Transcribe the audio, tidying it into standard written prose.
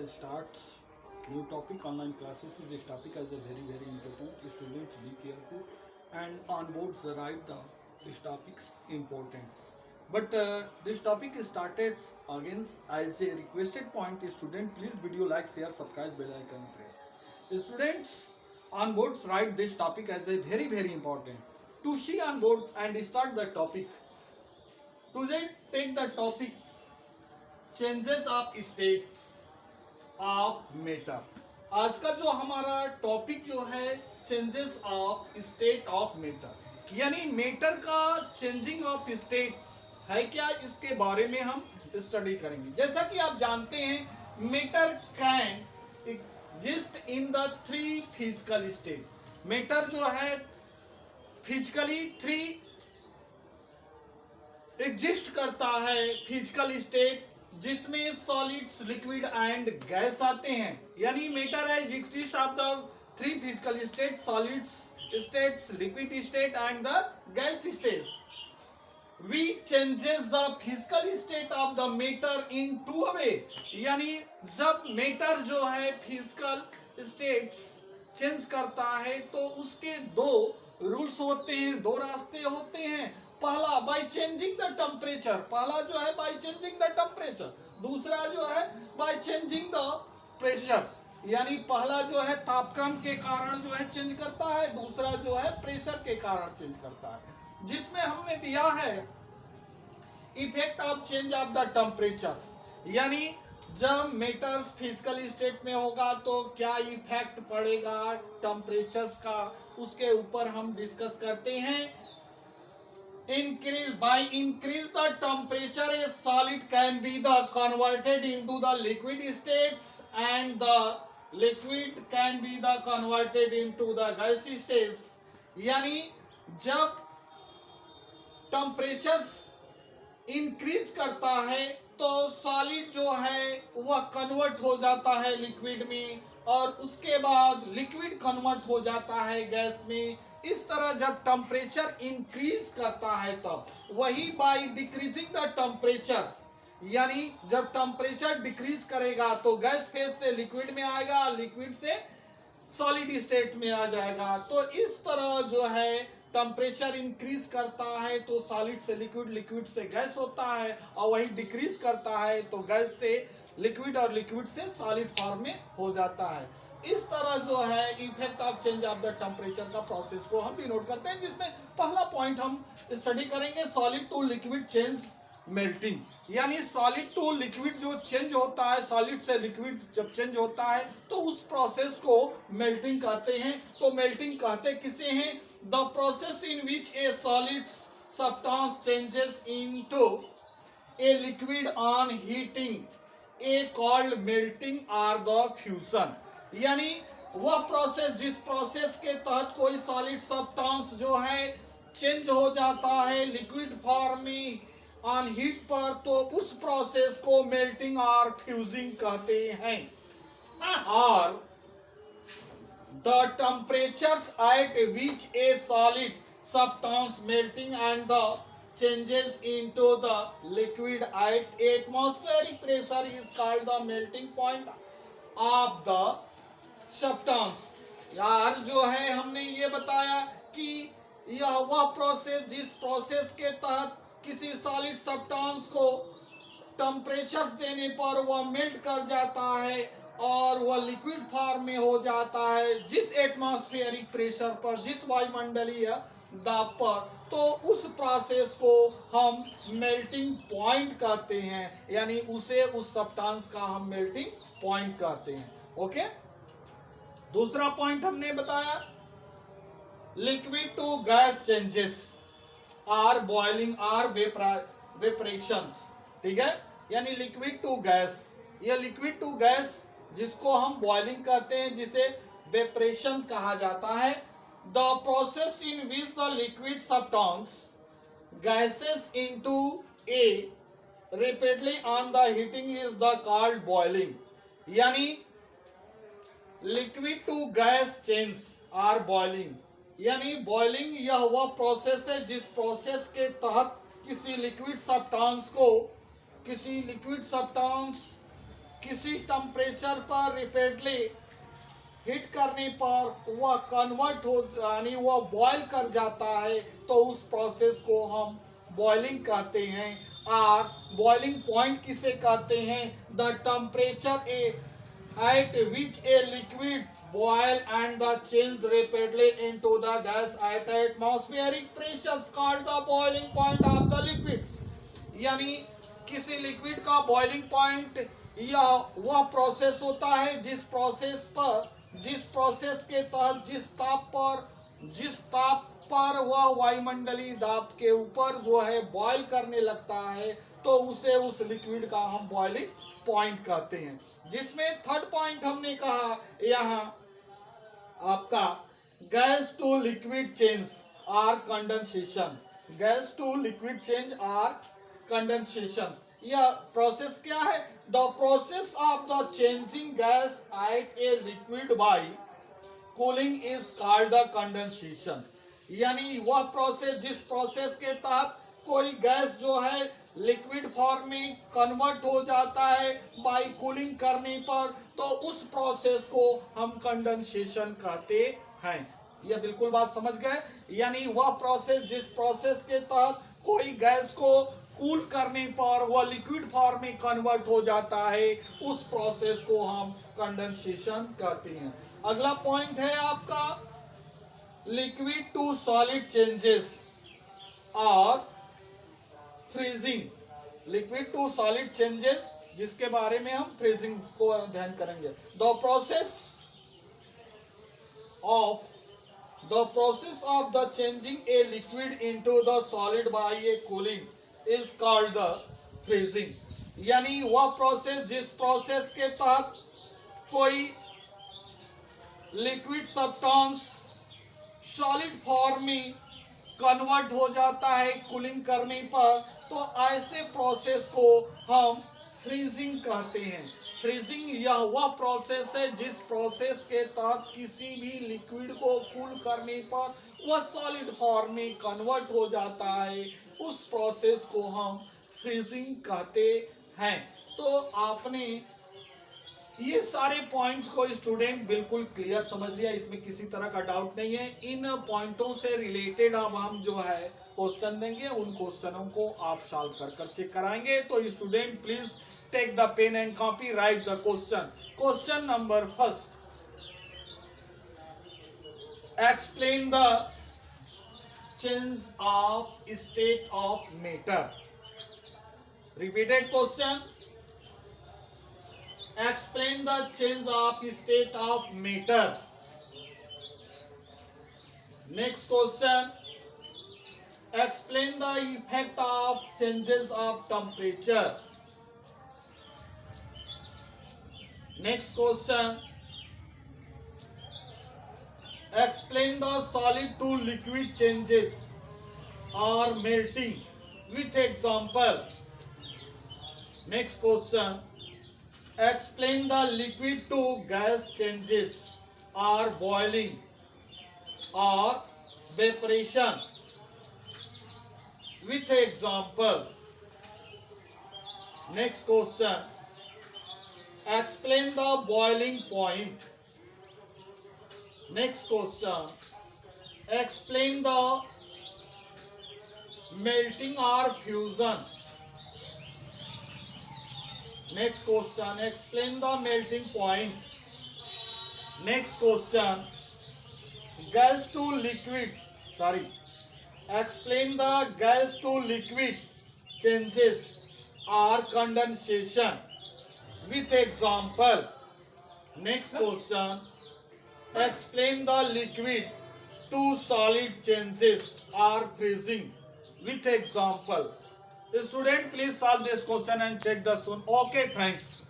starts new topic online classes. This topic is a very important. Students be careful and on boards write the this topic's importance. But this topic is started against as a requested point. Student, please video like, share, subscribe, bell icon press. Students on boards write this topic as a very important. To see on board and start the topic. Today take the topic changes of states of matter. आज का जो हमारा topic जो है changes of state of matter, यानी matter का changing of states है क्या, इसके बारे में हम स्टडी करेंगे। जैसा कि आप जानते हैं matter can exist in the three physical state. Matter जो है फिजिकली थ्री एग्जिस्ट करता है फिजिकल स्टेट, जिसमें सॉलिड्स, लिक्विड एंड गैस आते हैं। यानी matter as exist of the three physical state, solids states, liquid state and the gas states. We changes the physical state of the matter in two way, यानी जब matter जो है physical states change करता है तो उसके दो rules होते हैं, दो रास्ते होते हैं। पहला बाय चेंजिंग द टेम्परेचर, पहला जो है बाय चेंजिंग द टेम्परेचर, दूसरा जो है बाय चेंजिंग द प्रेशर। यानी पहला जो है तापक्रम के कारण जो है चेंज करता है, दूसरा जो है प्रेशर के कारण चेंज करता है। जिसमें हमने दिया है effect of change of the temperatures, यानी जब मैटर फिजिकल स्टेट में होगा तो क्या इफेक्ट पड़ेगा टेम्परेचर्स का, उसके ऊपर हम डिस्कस करते हैं। increase the temperature, a solid can be converted into the liquid states and the liquid can be converted into the gas states। यानी जब टेम्परेचर इंक्रीज करता है तो सॉलिड जो है वह कन्वर्ट हो जाता है लिक्विड में, और उसके बाद लिक्विड कन्वर्ट हो जाता है गैस में। इस तरह जब टेम्परेचर इंक्रीज करता है तब वही बाय डिक्रीजिंग द टेम्परेचर, यानी जब टेम्परेचर डिक्रीज करेगा तो गैस फेज से लिक्विड में आएगा, लिक्विड से सॉलिड स्टेट में आ जाएगा। तो इस तरह जो है टेम्परेचर इंक्रीज करता है तो सॉलिड से लिक्विड, लिक्विड से गैस होता है, और वही डिक्रीज करता है तो गैस से लिक्विड और लिक्विड से सॉलिड फॉर्म में हो जाता है। इस तरह जो है effect of change of the temperature का प्रोसेस को हम डिनोट करते हैं, जिसमें पहला पॉइंट हम स्टडी करेंगे solid to liquid change melting. यानी सॉलिड टू लिक्विड जो चेंज होता है, सॉलिड से लिक्विड जब चेंज होता है तो उस प्रोसेस को मेल्टिंग कहते हैं। तो मेल्टिंग कहते किसे हैं? The process in which A solid substance changes into a liquid on heating a called melting और द फ्यूजन। यानी वह प्रोसेस जिस प्रोसेस के तहत कोई सॉलिड सब्सटेंस जो है चेंज हो जाता है लिक्विड फॉर्म में ऑन हीट पर, तो उस प्रोसेस को मेल्टिंग और फ्यूजिंग कहते हैं। और the temperatures eight which A solid substance melting and the changes into the liquid at atmospheric pressure is called the melting point of the substance। यार जो है हमने ये बताया कि यह वह प्रोसेस जिस प्रोसेस के तहत किसी सॉलिड सब्सटेंस को टेम्परेचर देने पर वह मेल्ट कर जाता है और वह लिक्विड फॉर्म में हो जाता है, जिस एटमॉस्फेरिक प्रेशर पर, जिस वायुमंडलीय दाब पर, तो उस प्रोसेस को हम मेल्टिंग पॉइंट कहते हैं। यानी उसे उस सब्सटेंस का हम मेल्टिंग पॉइंट कहते हैं। ओके, दूसरा पॉइंट हमने बताया liquid to gas changes are boiling or vaporations. ठीक है, यानी लिक्विड टू गैस, यह लिक्विड टू गैस जिसको हम बॉइलिंग कहते हैं, जिसे वेपरेशंस कहा जाता है। The process in which the liquid substance gases into a rapidly on the heating is the called boiling। यानी liquid to gas change or boiling, यानी boiling यह वह प्रोसेस है जिस प्रोसेस के तहत किसी लिक्विड सब्सटेंस किसी टेम्परेचर पर रिपीटली हिट करने पर वह कन्वर्ट हो यानी वह बॉयल कर जाता है, तो उस प्रोसेस को हम बॉइलिंग कहते हैं। और बॉइलिंग पॉइंट किसे कहते हैं? The temperature at which a liquid boil and the change rapidly into the gas at atmospheric pressure called the boiling point of the liquids। यानी किसी लिक्विड का बॉइलिंग पॉइंट यह वह प्रोसेस होता है जिस प्रोसेस के तहत जिस ताप पर वह वायुमंडलीय दाब के ऊपर जो है बॉयल करने लगता है, तो उसे उस लिक्विड का हम बॉइलिंग पॉइंट कहते हैं। जिसमें थर्ड पॉइंट हमने कहा यहाँ आपका gas to liquid change or condensation. Gas to liquid change or condensation, यह प्रोसेस क्या है? The process of the changing gas at a liquid by cooling is called the condensation. यानी वह प्रोसेस जिस प्रोसेस के तहत कोई गैस जो है लिक्विड फॉर्म में कन्वर्ट हो जाता है बाय कूलिंग करने पर, तो उस प्रोसेस को हम कंडेंसेशन कहते हैं। यह बिल्कुल बात समझ गए? यानी वह प्रोसेस जिस प्रोसेस के तहत कोई गैस को कूल करने पर वह लिक्विड फॉर्म में कन्वर्ट हो जाता है, उस प्रोसेस को हम कंडेंसेशन कहते हैं। अगला पॉइंट है आपका लिक्विड टू सॉलिड चेंजेस और freezing. Liquid to solid changes, जिसके बारे में हम फ्रीजिंग को अध्ययन करेंगे। The process of the changing a liquid into the solid by a cooling is called the freezing. यानी वह प्रोसेस जिस प्रोसेस के तहत कोई लिक्विड सब्सटेंस सॉलिड फॉर्म में कन्वर्ट हो जाता है कूलिंग करने पर, तो ऐसे प्रोसेस को हम फ्रीजिंग कहते हैं। फ्रीजिंग यह वह प्रोसेस है जिस प्रोसेस के तहत किसी भी लिक्विड को कूल करने पर वह सॉलिड फॉर्म में कन्वर्ट हो जाता है, उस प्रोसेस को हम फ्रीजिंग कहते हैं। तो आपने ये सारे पॉइंट्स को स्टूडेंट बिल्कुल क्लियर समझ लिया, इसमें किसी तरह का डाउट नहीं है। इन पॉइंटों से रिलेटेड अब हम जो है क्वेश्चन देंगे, उन क्वेश्चनों को आप सॉल्व कर चेक कराएंगे। तो student please take the pen and copy, write the question. Question number first, explain the change of state of matter. Repeated question, explain the change of state of matter। Next question, explain the effect of changes of temperature। Next question, explain the solid to liquid changes or melting with example। Next question, explain the liquid to gas changes or boiling or evaporation with example। Next question, explain the boiling point। Next question, explain the melting or fusion। Next question, explain the melting point। Next question, gas to liquid, explain the gas to liquid changes or condensation with example। Next question, explain the liquid to solid changes or freezing with example। Student, please solve this question and check the soon. Okay, thanks.